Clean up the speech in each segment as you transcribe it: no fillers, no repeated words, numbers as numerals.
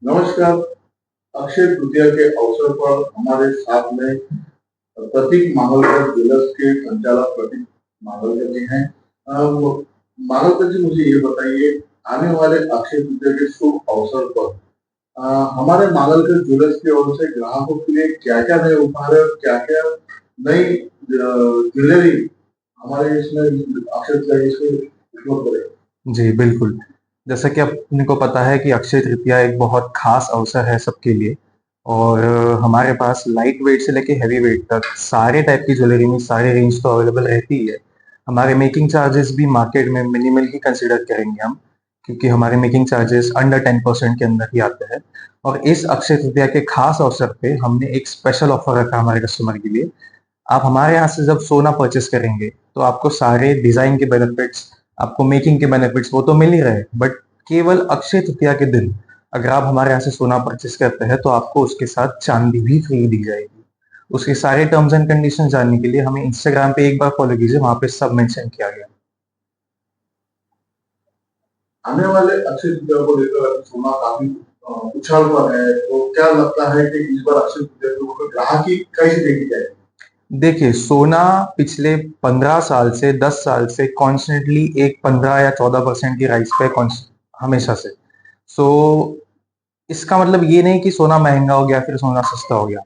नमस्कार। अक्षय तृतीया के अवसर पर हमारे साथ में प्रतीक माहौलकर ज्वेलर्स के संचालक प्रतीक माहौलकर जी हैं। माहौलकर जी, मुझे ये बताइए, आने वाले अक्षय तृतीया के शुभ अवसर पर हमारे माहौलकर ज्वेलर्स की ओर से ग्राहकों के लिए क्या-क्या नए उपहार है और क्या-क्या नई ज्वेलरी हमारे इसमें अक्षय तृतीया इसमें उपलब्ध रहेगी? जी, बिल्कुल। जैसा कि अपने को पता है कि अक्षय तृतीया एक बहुत ख़ास अवसर है सबके लिए और हमारे पास लाइट वेट से लेके हेवी वेट तक सारे टाइप की ज्वेलरी में सारी रेंज तो अवेलेबल रहती ही है। हमारे मेकिंग चार्जेस भी मार्केट में मिनिमल ही कंसीडर करेंगे हम, क्योंकि हमारे मेकिंग चार्जेस अंडर 10% के अंदर ही आते हैं। और इस अक्षय तृतीया के ख़ास अवसर पे हमने एक स्पेशल ऑफ़र रखा हमारे कस्टमर के लिए। आप हमारे यहाँ से जब सोना परचेज़ करेंगे, तो आपको सारे डिज़ाइन के बेनिफिट्स, आपको मेकिंग के बेनिफिट्स वो तो मिल ही रहे, बट केवल अक्षय तृतीया के दिन अगर आप हमारे यहाँ से सोना परचेज़ करते हैं, तो आपको उसके साथ चांदी भी फ्री दी जाएगी। उसके सारे टर्म्स एंड कंडीशंस जानने के लिए हमें इंस्टाग्राम पे एक बार फॉलो कीजिए, वहाँ पे सब मेंशन किया गया है। आने वाले अक्षय तृतीया को लेकर अभी सोना काफी उछाल पर है, तो क्या लगता है कि इस बार अक्षय तृतीया के ऊपर ग्राहकी कैसे देखी जाएगी? देखिए, सोना पिछले 15 साल से 10 साल से कॉन्स्टेंटली एक 15 या 14% की राइज़ पे हमेशा से। सो इसका मतलब ये नहीं कि सोना महँगा हो गया, फिर सोना सस्ता हो गया।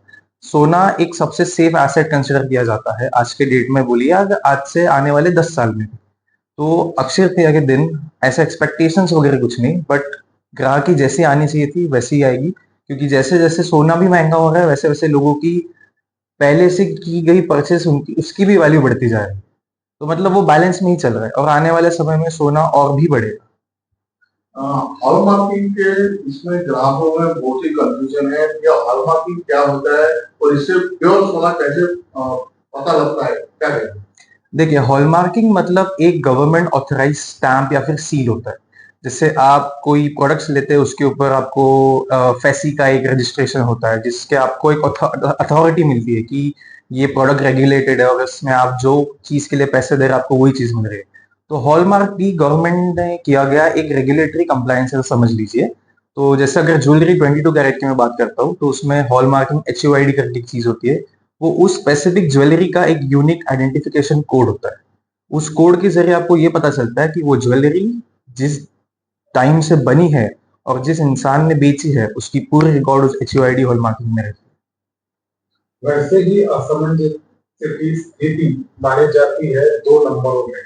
सोना एक सबसे सेफ एसेट कंसिडर किया जाता है आज के डेट में, बोलिए अगर आज से आने वाले 10 साल में। तो अक्षय तृतीया के दिन ऐसे एक्सपेक्टेशंस वगैरह कुछ नहीं, बट ग्राहकी जैसी आनी चाहिए थी वैसी ही आएगी, क्योंकि जैसे-जैसे सोना भी महँगा हो रहा है, वैसे-वैसे लोगों की पहले से की गई परचेज़ उनकी उसकी भी वैल्यू बढ़ती जा रही है। तो मतलब वो बैलेंस में ही चल रहा है और आने वाले समय में सोना और भी बढ़ेगा। हॉलमार्किंग के इसमें ग्राहकों में बहुत ही कंफ्यूजन है, या हॉलमार्किंग क्या होता है और इससे प्योर सोना कैसे पता लगता है, क्या कहते हैं? देखिए, हॉलमार्किंग मतलब एक गवर्नमेंट ऑथराइज्ड स्टैम्प या फिर सील होता है। जैसे आप कोई प्रोडक्ट्स लेते हैं, उसके ऊपर आपको फैसी का एक रजिस्ट्रेशन होता है, जिसके आपको एक अथॉरिटी मिलती है कि ये प्रोडक्ट रेगुलेटेड है और इसमें आप जो चीज़ के लिए पैसे दे रहे हैं, आपको वही चीज़ मिल रही है। तो हॉलमार्क भी गवर्नमेंट ने किया गया एक रेगुलेटरी कंप्लायंस है, समझ लीजिए। तो जैसे अगर ज्वेलरी 22 कैरेट की मैं बात करता हूँ, तो उसमें हॉलमार्किंग HUID करके एक चीज़ होती है। वो उस स्पेसिफिक ज्वेलरी का एक यूनिक आइडेंटिफिकेशन कोड होता है। उस कोड के ज़रिए आपको ये पता चलता है कि वो ज्वेलरी जिस टाइम से बनी है और जिस इंसान ने बेची है, उसकी पूरी रिकॉर्ड उस HUID हॉलमार्किंग में रहती है। वैसे ही असमंजस की स्थिति मानी जाती है दो नंबरों में,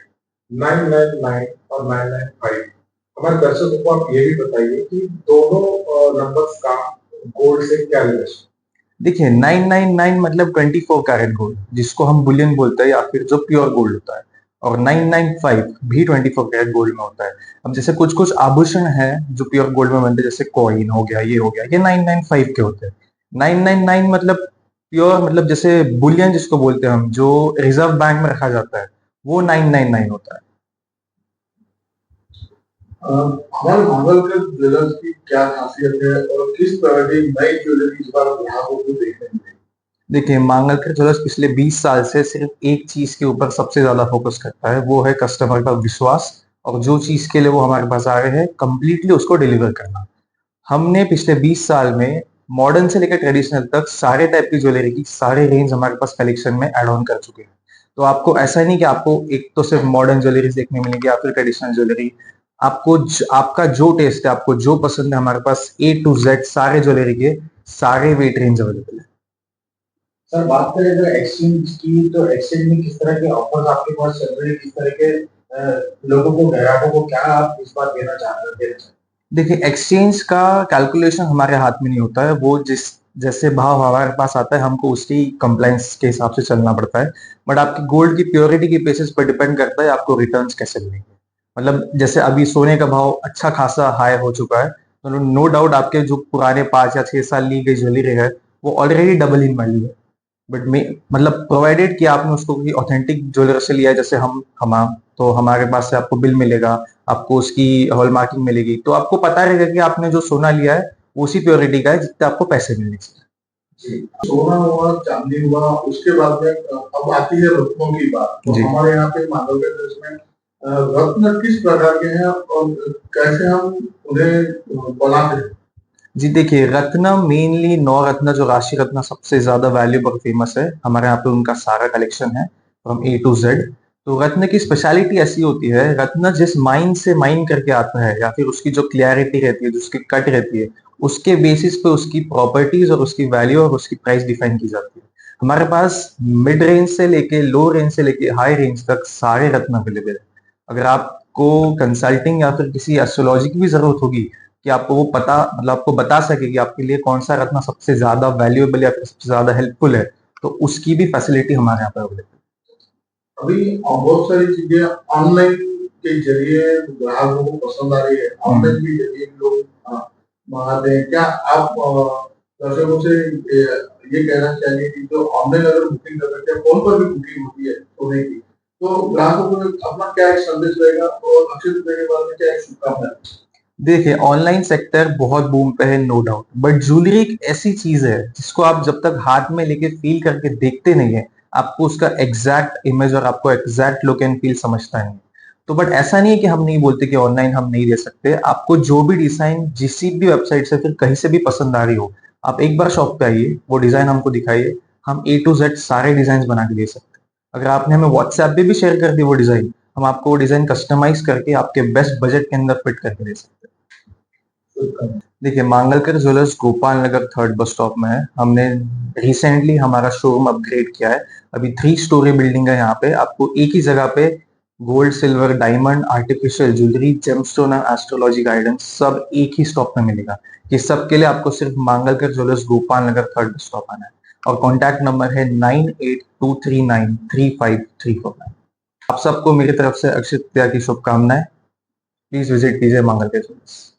999 और 995। हमारे दर्शकों को आप ये भी बताइए कि दोनों नंबर्स का गोल्ड से क्या रिलेशन? देखिए, 999 मतलब 24 कैरेट गोल्ड, जिसको हम बुलियन बोलते हैं या फिर जो प्योर गोल्ड होता है, और 995 भी 24 कैरेट गोल्ड में होता है। अब जैसे कुछ-कुछ आभूषण हैं जो प्योर गोल्ड में बनते हैं, जैसे कॉइन हो गया, ये हो गया, ये 995 के होते हैं। 999 मतलब प्योर, मतलब जैसे बुलियन जिसको बोलते हैं हम, जो रिज़र्व बैंक में रखा जाता है, वो 999 होता है। हमारे मंगल के ज्वेलर्स की क्या खासियत है और किस तरह की नई ज्वेलरी इस बार ग्राहकों को देखने मिलेगी? देखिए, मांगल्कर ज्वेलर्स पिछले 20 साल से सिर्फ एक चीज़ के ऊपर सबसे ज़्यादा फ़ोकस करता है, वो है कस्टमर का विश्वास, और जो चीज़ के लिए वो हमारे पास आ रहे हैं, कंप्लीटली उसको डिलीवर करना। हमने पिछले 20 साल में मॉडर्न से लेकर ट्रेडिशनल तक सारे टाइप की ज्वेलरी की सारे रेंज हमारे पास कलेक्शन में ऐड ऑन कर चुके हैं। तो आपको ऐसा नहीं कि आपको एक तो सिर्फ मॉडर्न ज्वेलरीज़ देखने मिलेंगी या फिर ट्रेडिशनल ज्वेलरी। आपको आपका जो टेस्ट है, आपको जो पसंद है, हमारे पास ए टू जेड सारे ज्वेलरी के सारे वेट रेंज अवेलेबल है। सर, बात करें अगर एक्सचेंज की, तो एक्सचेंज में किस तरह के ऑफर्स आपके पास चल रहे हैं, किस तरह के लोगों को, ग्राहकों को क्या आप इस बार देना चाहते हैं? देखिए, एक्सचेंज का कैलकुलेशन हमारे हाथ में नहीं होता है, वो जिस जैसे भाव हमारे पास आता है, हमको उसकी कंप्लायंस के हिसाब से चलना पड़ता है। बट आपकी गोल्ड की प्योरिटी के बेसिस पर डिपेंड करता है आपको रिटर्न्स कैसे मिलेंगे। मतलब जैसे अभी सोने का भाव अच्छा खासा हाई हो चुका है, तो नो डाउट आपके जो पुराने 5 या 6 साल ली गई ज्वेलरी है, वो ऑलरेडी डबल इन वैल्यू है। बट मे मतलब प्रोवाइडेड कि आपने उसको कोई ऑथेंटिक ज्वेलर से लिया है, जैसे तो हमारे पास से आपको बिल मिलेगा, आपको उसकी हॉलमार्किंग मिलेगी, तो आपको पता रहेगा कि आपने जो सोना लिया है वो उसी प्योरिटी का है जितने आपको पैसे मिलने चाहिए। जी, सोना हुआ, चांदी हुआ, उसके बाद में अब आती है रत्नों की बात। तो जी। हमारे यहाँ पे मांडव के देश में रत्न किस प्रकार के हैं और कैसे हम उन्हें बनाते हैं? जी देखिए, रत्ना मेनली नवरत्न जो राशि रत्न सबसे ज्यादा वैल्यूबल और फेमस है, हमारे यहाँ पे उनका सारा कलेक्शन है फ्रॉम ए टू जेड। तो रत्न की स्पेशलिटी ऐसी होती है, रत्न जिस माइन से माइन करके आता है या फिर उसकी जो क्लियरिटी रहती है, जो उसकी कट रहती है, उसके बेसिस पे उसकी प्रॉपर्टीज और उसकी वैल्यू और उसकी प्राइस डिफाइन की जाती है। हमारे पास मिड रेंज से लेके लो रेंज से लेके हाई रेंज तक सारे रत्न अवेलेबल है। अगर आपको कंसल्टिंग या फिर किसी एस्ट्रोलॉजी की भी जरूरत होगी कि आपको वो पता मतलब आपको बता सके कि आपके लिए कौन सा रत्न सबसे ज्यादा वैल्यूएबल या फिर सबसे ज्यादा हेल्पफुल है, तो उसकी भी फैसिलिटी हमारे यहाँ पे अवेलेबल अभी बहुत सारी चीजें ऑनलाइन के जरिए ग्राहकों को पसंद आ रही है, ऑनलाइन के जरिए भी लोग मंगाते हैं। क्या आप दर्शकों से ये कहना चाहिए कि जो ऑनलाइन अगर बुकिंग कर सकते हैं, फोन पर भी बुकिंग होती है सोने की, तो ग्राहकों को अपना क्या एक संदेश रहेगा और अक्षय तृतीया के बारे में क्या एक शुभकामनाएं? देखिए, ऑनलाइन सेक्टर बहुत बूम पे है, नो डाउट, बट ज्वेलरी एक ऐसी चीज है जिसको आप जब तक हाथ में लेके फील करके देखते नहीं है, आपको उसका एग्जैक्ट इमेज और आपको एग्जैक्ट लुक एंड फील समझता नहीं। तो बट ऐसा नहीं है कि हम नहीं बोलते कि ऑनलाइन हम नहीं दे सकते। आपको जो भी डिजाइन जिसी भी वेबसाइट से फिर कहीं से भी पसंद आ रही हो, आप एक बार शॉप पे आइए, वो डिजाइन हमको दिखाइए, हम ए टू जेड सारे डिजाइन बना के दे सकते हैं। अगर आपने हमें व्हाट्सएप पे भी शेयर कर दी वो डिजाइन, हम आपको वो डिजाइन कस्टमाइज करके आपके बेस्ट बजट के अंदर फिट करके दे सकते हैं। देखिए, मांगलकर ज्वेलर्स गोपाल नगर थर्ड बस स्टॉप में है। हमने रिसेंटली हमारा शोरूम अपग्रेड किया है। अभी 3 स्टोरी बिल्डिंग है यहाँ पे। आपको एक ही जगह पे gold, silver, diamond, artificial jewellery, gemstone और एस्ट्रोलॉजी गाइडेंस सब एक ही स्टॉप में मिलेगा। ये सब के लिए आपको सिर्फ मांगलकर ज्वेलर्स गोपाल नगर थर्ड बस स्टॉप आना है। और कॉन्टैक्ट नंबर है 9823935349। आप सबको मेरी तरफ से अक्षय तृतीया की शुभकामनाएं। प्लीज विजिट कीजिए मांगलकर ज्वेलर्स।